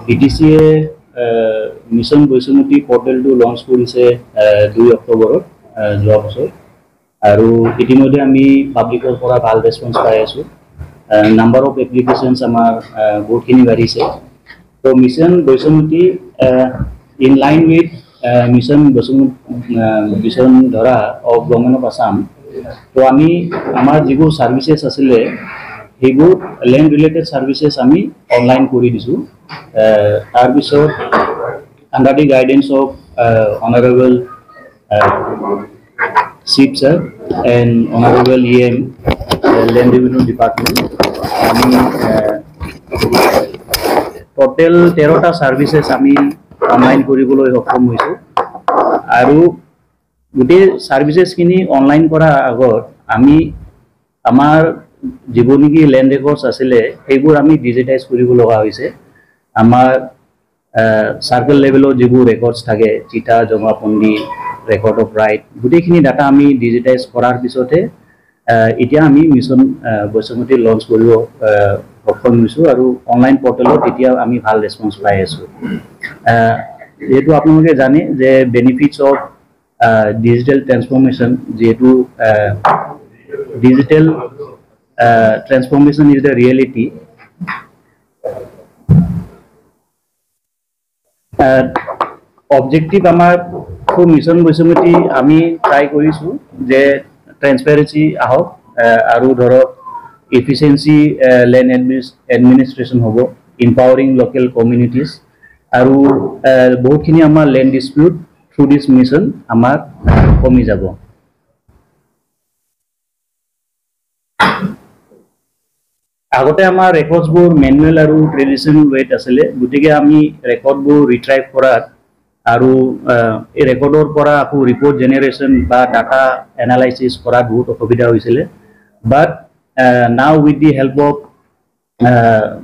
BTCয়ে mission বৈষ্ণৱী পৰ্টেলটো launch কৰিছে 2 অক্টোবৰত যোৱা বছৰ আৰু ইতিমধ্যে আমি পাব্লিকৰ পৰা ভাল ৰেছপন্স পাই আছো নাম্বাৰ অফ এপ্লিকেশ্যনছ আমাৰ বহুতখিনি বাঢ়িছে তো mission Vaishnavi in line with mission dhara of Government of Assam তো আমি আমাৰ যিবোৰ সাৰ্ভিসেছ আছিলে সেইবোৰ ল্যান্ড ৰিলেটেড সাৰ্ভিসেছ আমি অনলাইন কৰি দিছো তাৰ পিছত under the guidance of honorable Chief Sir and honorable EM Land Revenue Department আমি টোটাল 13টা সাৰ্ভিসেছ আমি অনলাইন কৰিবলৈ সক্ষম হৈছো আৰু গোটেই সাৰ্ভিসেছখিনি অনলাইন কৰাৰ আগত আমি আমাৰ জীৱনিকি ল্যান্ড ৰেকৰ্ডছ আছিলে সেইবোৰ আমি ডিজিটাইজ কৰিব লগা হৈছে আমাৰ সাৰ্কেল লেভেলৰ যিবোৰ ৰেকৰ্ডছ থাকে চিটা জমাপন্দি ৰেকৰ্ড অফ ৰাইট গোটেইখিনি ডাটা আমি ডিজিটাইজ কৰাৰ পিছতে এতিয়া আমি মিছন বৈষ্ণৱী লঞ্চ কৰিব সক্ষম হৈছো আৰু অনলাইন পৰ্টেলত এতিয়া আমি ভাল ৰেছপন্স পাই আছো যেহেতু আপোনালোকে জানে যে বেনিফিটছ অফ ডিজিটেল ট্ৰান্সফৰমেশ্যন যেহেতু digital transformation is the reality objective আমাৰ মিছন বৈষ্ণৱী আমি ট্ৰাই কৰিছো যে ট্ৰান্সপাৰেন্সি আহক আৰু ধৰক efficiency land administration hobo empowering local communities aru bahutkhini amar land dispute through this mission amar komi jabo agote amar records bur manual aru traditional way asile gutike ami record bur retrieve korat aru ei record or pora aku report generation ba data analysis korat bahut osubidha hoisile but now with the help of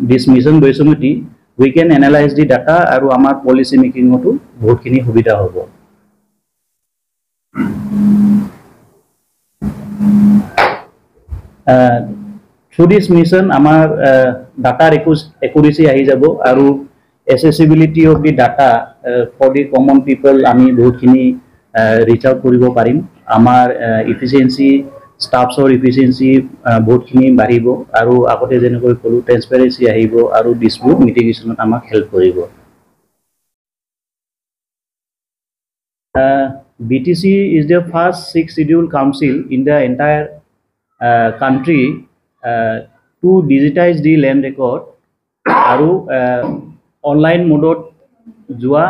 this mission Boisomati we can analyze the data aru amar policy making otu bahut khini subidha hobo through this mission amar data accuracy ahi jabo aru accessibility of the data for the common people ami bahut khini reach out koribo parim amar efficiency staffs or efficiency বহুতখিনি বাঢ়িব আৰু আগতে যেনেকৈ কলো ট্ৰান্সপাৰেন্সি আহিব আৰু dispute মিটিগেশনত আমাক help কৰিব BTC is the first 6 scheduled council in the entire country to digitize the land record আৰু online mode যোৱা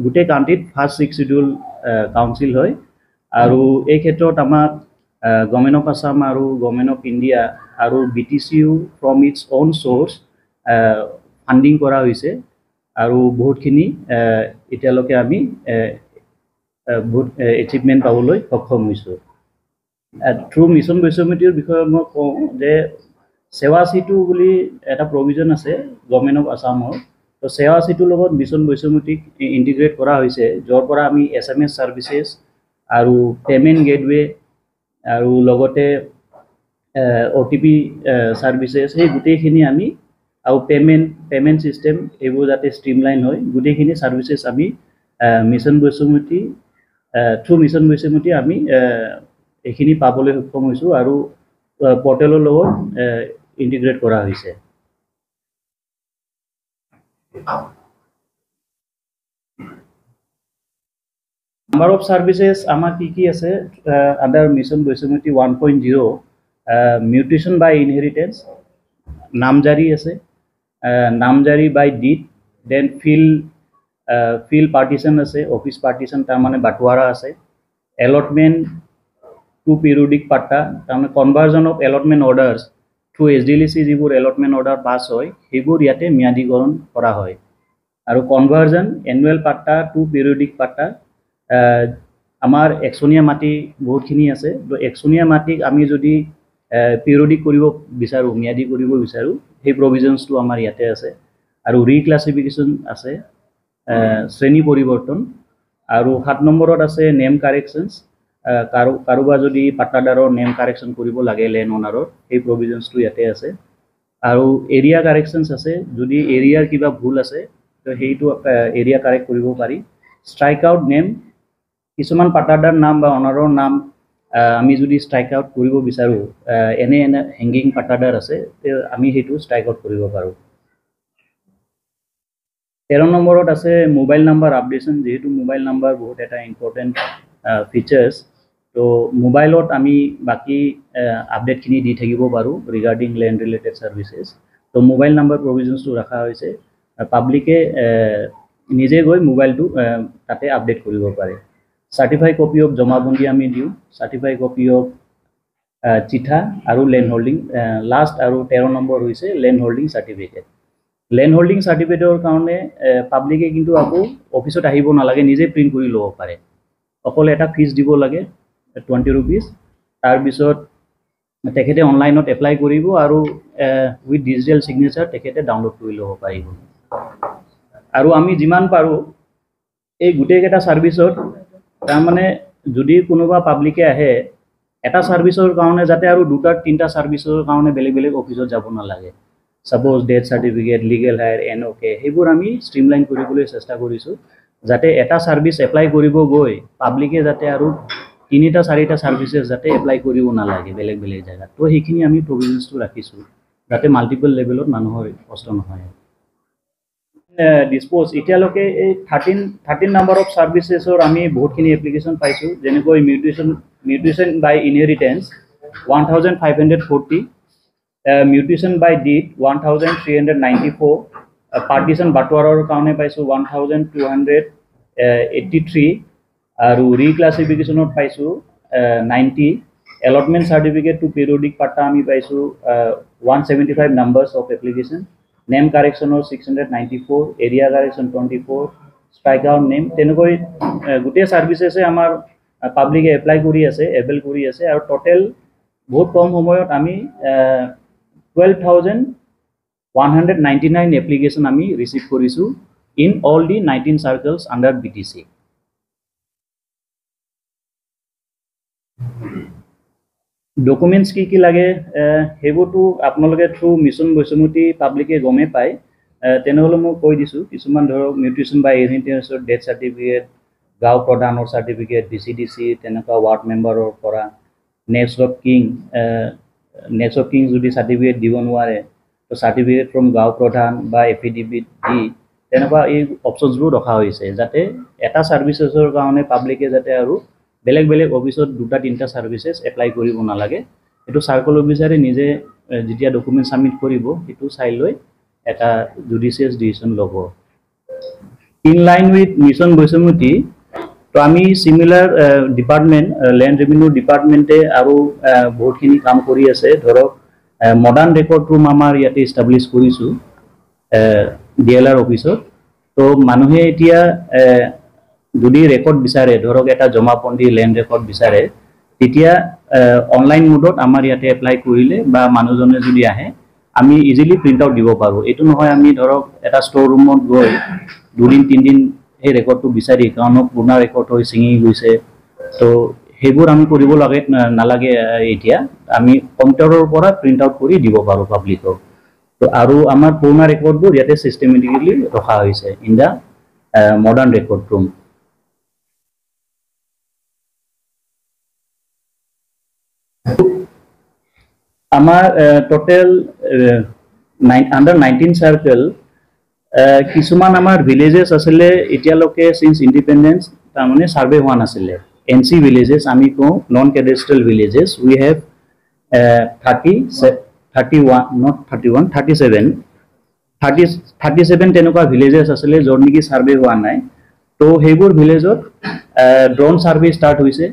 গুটে কান্ট্ৰিত ফাৰ্স্ট 6 scheduled council হয় আৰু এই ক্ষেত্ৰত আমাক গভৰ্নমেন্ট অফ আসাম আৰু গভৰ্নমেন্ট অফ ইন্ডিয়া আৰু BTCU from its own source funding কৰা হৈছে আৰু বহুতখিনি এতিয়ালৈকে আমি বহুত এচিভমেন্ট পাবলৈ সক্ষম হৈছো থ্ৰু মিছন বৈষ্ণৱীৰ বিষয়ে মই কওঁ যে সেৱা সিটু বুলি এটা প্ৰভিজন আছে গভৰ্নমেন্ট অফ আসামৰ তো সেৱা সিটুৰ লগত মিছন বৈষ্ণৱীক ইন্টিগ্ৰেট কৰা হৈছে যৰ পৰা আমি SMS সাৰ্ভিসেছ আৰু পেমেন্ট গেটৱে আৰু লগতে OTP সাৰ্ভিসেছ এই গুটেখিনি আমি আৰু পেমেন্ট সিস্টেম এবোৰ যাতে স্ট্ৰিমলাইন হয় গুটেখিনি সাৰ্ভিসেছ আমি মিছন বৈষ্ণৱী থ্ৰু মিছন বৈষ্ণৱী আমি এখিনি পাবলৈ সক্ষম হৈছো আৰু পৰ্টেলৰ লগত ইন্টিগ্ৰেট কৰা হৈছে Number of services amar ki ase under mission Boisomati 1.0 mutation by inheritance namjari ase namjari by deed then field partition ase office partition tar mane batwara ase allotment to periodic patta tar mane conversion of allotment orders through SDLC jibur allotment order pass hoy hebur yate miadikoron kora hoy aru conversion annual patta to periodic patta আমাৰ একশনিয়া মাটি বহুতখিনি আছে তো একশনিয়া মাটিক আমি যদি periodic কৰিব বিচাৰো মিয়াদি কৰিব বিচাৰো সেই প্ৰভিজনছটো আমাৰ ইয়াতে আছে আৰু ৰিক্লাসিফিকেশন আছে শ্ৰেণী পৰিৱৰ্তন আৰু 7 নম্বৰত আছে নেম কাৰেকশনছ কাৰোবা যদি পাট্টাদাৰৰ নেম কাৰেকশন কৰিব লাগে লেণ্ড ওনাৰৰ এই প্ৰভিজনছটো ইয়াতে আছে আৰু এৰিয়া কাৰেকশ্যনছ আছে যদি এৰিয়াৰ কিবা ভুল আছে তো সেইটো এৰিয়া কাৰেক্ট কৰিব পাৰি ষ্ট্ৰাইক আউট নেম কিছুমান পাটাৰদাৰ নাম বা অনাৰৰ নাম আমি যদি ষ্ট্ৰাইক আউট কৰিব বিচাৰোঁ এনে এনে হেংগিং পাটাৰদাৰ আছে আমি সেইটো ষ্ট্ৰাইক আউট কৰিব পাৰোঁ 13 নম্বৰত আছে মোবাইল নাম্বাৰ আপডেশ্যন যেহেতু মোবাইল নাম্বাৰ বহুত এটা ইম্পৰ্টেণ্ট ফিচাৰ্ছ তো মোবাইলত আমি বাকি আপডেটখিনি দি থাকিব পাৰোঁ ৰিগাৰ্ডিং লেণ্ড ৰিলেটেড ছাৰ্ভিচেছ তো মোবাইল নাম্বাৰ প্ৰভিজনছটো ৰখা হৈছে পাব্লিকে নিজে গৈ মোবাইলটো তাতে আপডেট কৰিব পাৰে চাৰ্টিফাই কপি অফ জমাবন্দী আমি দিওঁ চাৰ্টিফাই কপি অফ চিঠা আৰু লেণ্ড হোল্ডিং লাষ্ট আৰু 13 নম্বৰ হৈছে land holding certificate land holding চাৰ্টিফিকেটৰ কাৰণে পাব্লিকে কিন্তু আকৌ অফিচত আহিব নালাগে নিজে প্ৰিণ্ট কৰি ল'ব পাৰে অকল এটা ফিজ দিব লাগে 20 rupees তাৰপিছত তেখেতে অনলাইনত এপ্লাই কৰিব আৰু উইথ ডিজিটেল সিগনেচাৰ তেখেতে ডাউনলোড কৰি ল'ব পাৰিব আৰু আমি যিমান পাৰোঁ এই গোটেইকেইটা ছাৰ্ভিচত তাৰমানে যদি কোনোবা পাব্লিকে আহে এটা ছাৰ্ভিচৰ কাৰণে যাতে আৰু দুটা তিনিটা ছাৰ্ভিচৰ কাৰণে বেলেগ বেলেগ অফিচত যাব নালাগে suppose death certificate legal heir এনঅকে সেইবোৰ আমি ষ্ট্ৰীমলাইন কৰিবলৈ চেষ্টা কৰিছোঁ যাতে এটা ছাৰ্ভিচ এপ্লাই কৰিব গৈ পাব্লিকে যাতে আৰু তিনিটা চাৰিটা ছাৰ্ভিচেছ যাতে এপ্লাই কৰিব নালাগে বেলেগ বেলেগ জেগাত তো সেইখিনি আমি প্ৰভিজনছটো ৰাখিছোঁ যাতে মাল্টিপল লেভেলত মানুহৰ কষ্ট নহয় ডিছপ'জ এতিয়ালৈকে এই 13 নাম্বাৰ অফ ছাৰ্ভিচেছৰ আমি বহুতখিনি এপ্লিকেশ্যন পাইছোঁ যেনেকৈ mutation by inheritance 1540 mutation by deed 1394 partition বাটোৱাৰৰ কাৰণে পাইছোঁ 1283 আৰু ৰিক্লাছিফিকেশ্যনত পাইছোঁ 90 এলটমেণ্ট চাৰ্টিফিকেট টু পিৰিয়ডিক পাৰ্টা আমি পাইছোঁ 175 নাম্বাৰ্ছ অফ এপ্লিকেশ্যন নেম কাৰেকশ্যনৰ 694 area correction 24 strike out name তেনেকৈ গোটেই ছাৰ্ভিচেছে আমাৰ পাব্লিকে এপ্লাই কৰি আছে এভেল কৰি আছে আৰু টোটেল বহুত কম সময়ত আমি 12,199 এপ্লিকেশ্যন আমি ৰিচিভ কৰিছোঁ in all the 19 circles under BTC documents কি লাগে সেইবোৰতো আপোনালোকে থ্ৰু মিছন বৈষ্ণৱমতী পাব্লিকে গমেই পায় তেনেহ'লে মই কৈ দিছোঁ কিছুমান ধৰক মিউটেশ্যন বাই ইনহেৰিটেঞ্চৰ ডেথ চাৰ্টিফিকেট গাঁও প্ৰধানৰ চাৰ্টিফিকেট DCDC তেনেকুৱা ৱাৰ্ড মেম্বাৰৰ পৰা নেক্সট অফ কিং যদি চাৰ্টিফিকেট দিব নোৱাৰে তো চাৰ্টিফিকেট ফ্ৰম গাঁও প্ৰধান বা এফিডেভিট দি তেনেকুৱা এই অপশ্যনছবোৰ ৰখা হৈছে যাতে এটা ছাৰ্ভিচেছৰ কাৰণে পাব্লিকে যাতে আৰু বেলেগ বেলেগ অফিচত দুটা তিনিটা ছাৰ্ভিচেছ এপ্লাই কৰিব নালাগে এইটো চাৰ্কল অফিচাৰে নিজে যেতিয়া ডকুমেণ্ট ছাবমিট কৰিব সেইটো চাই লৈ এটা জুডিচিয়াছ ডিচিশ্যন ল'ব ইন লাইন উইথ মিছন বৈষ্ণৱমতী তো আমি চিমিলাৰ ডিপাৰ্টমেণ্ট লেণ্ড ৰেভিনিউ ডিপাৰ্টমেণ্টে আৰু বহুতখিনি কাম কৰি আছে ধৰক মডাৰ্ণ ৰেকৰ্ড ৰুম আমাৰ ইয়াতে ইষ্টাব্লিছ কৰিছোঁ DLR অফিচত তো মানুহে এতিয়া যদি ৰেকৰ্ড বিচাৰে ধৰক এটা জমাবন্দী লেণ্ড ৰেকৰ্ড বিচাৰে তেতিয়া অনলাইন মোডত আমাৰ ইয়াতে এপ্লাই কৰিলে বা মানুহজনে যদি আহে আমি ইজিলি প্ৰিণ্ট আউট দিব পাৰোঁ এইটো নহয় আমি ধৰক এটা ষ্ট'ৰ ৰুমত গৈ দুদিন তিনিদিন সেই ৰেকৰ্ডটো বিচাৰি কাৰণ পুৰণা ৰেকৰ্ড হৈ ছিঙি গৈছে তো সেইবোৰ আমি কৰিব নালাগে এতিয়া আমি কম্পিউটাৰৰ পৰা প্ৰিণ্ট আউট কৰি দিব পাৰোঁ পাব্লিকক তো আৰু আমাৰ পুৰণা ৰেকৰ্ডবোৰ ইয়াতে ছিষ্টেমেটিকেলি ৰখা হৈছে in the modern record room আমাৰ টোটেল আণ্ডাৰ 19 চাৰ্কেল কিছুমান আমাৰ ভিলেজেছ আছিলে এতিয়ালৈকে চিন্স ইণ্ডিপেণ্ডেঞ্চ তাৰমানে ছাৰ্ভে হোৱা নাছিলে NC villages আমি কওঁ নন কেডাষ্ট্ৰিয়েল villages we have 37 তেনেকুৱা villages আছিলে য'ত নেকি ছাৰ্ভে হোৱা নাই তো সেইবোৰ ভিলেজত ড্ৰোন ছাৰ্ভে ষ্টাৰ্ট হৈছে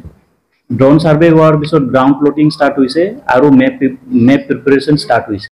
ড্ৰোন ছাৰ্ভে হোৱাৰ পিছত গ্ৰাউণ্ড প্লটিং ষ্টাৰ্ট হৈছে আৰু মেপ প্ৰিপাৰেশ্যন ষ্টাৰ্ট হৈছে